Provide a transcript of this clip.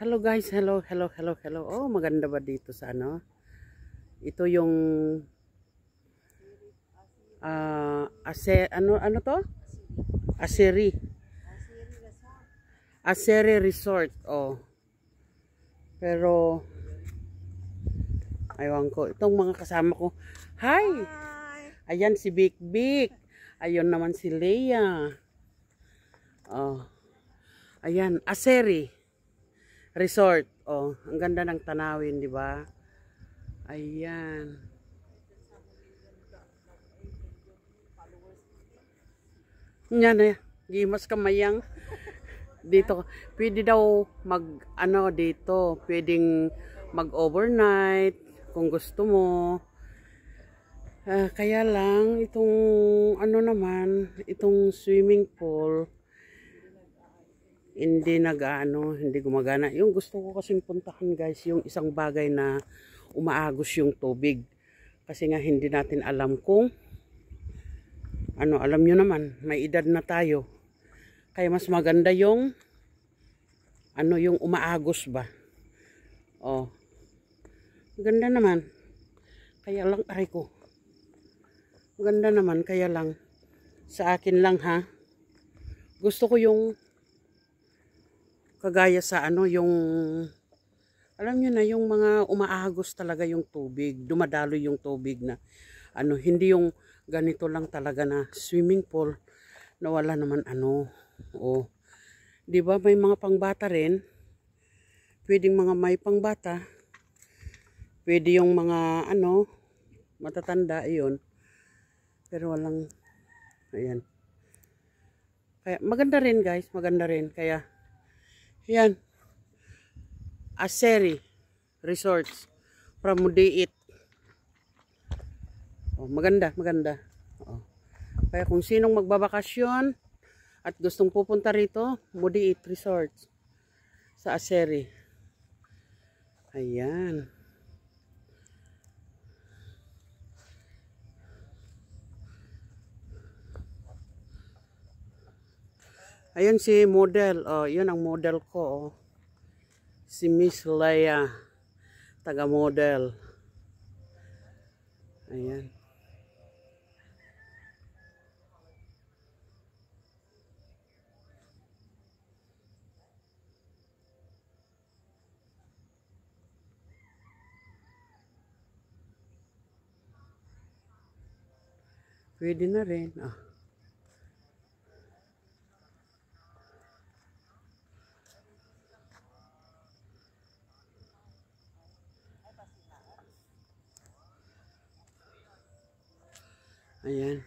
Hello guys, hello. Oh, maganda ba dito sa ano? Ito yung ano to? Aseri. Aseri Resort. Oh. Pero aywan ko, itong mga kasama ko. Hi. Ayan si Big Big. Ayun naman si Leia. Oh. Ayan, Aseri Resort. Oh, ang ganda ng tanawin, di ba? Ayan. Yan eh, gimas kamayang dito. Pwede daw mag ano dito, pwedeng mag-overnight kung gusto mo. Kaya lang itong ano naman, itong swimming pool hindi gumagana. Yung gusto ko kasing puntahan guys, yung isang bagay na umaagos yung tubig. Kasi nga hindi natin alam kung ano, alam nyo naman, may edad na tayo. Kaya mas maganda yung ano, yung umaagos ba. Oh. Ganda naman. Kaya lang, aray ko. Ganda naman, kaya lang. Sa akin lang ha. Gusto ko yung kagaya sa ano, yung alam nyo na, yung mga umaagos talaga yung tubig. Dumadaloy yung tubig na ano, hindi yung ganito lang talaga na swimming pool na wala naman ano. Oh. 'Di ba may mga pangbata rin? Pwedeng mga may pangbata. Pwede yung mga ano, matatanda 'yon. Pero walang ayan. Kaya maganda rin guys, maganda rin. Kaya ayan. Aseri Resorts from Mudiit. Oh, maganda. Oh. Kaya kung sinong magbabakasyon at gustong pupunta rito, Mudiit Resorts sa Aseri. Ayan. Ayun si model. Oh, yun ang model ko. Oh. Si Miss Leia. Taga-model. Ayan. Pwede na rin. Ah. Ayan.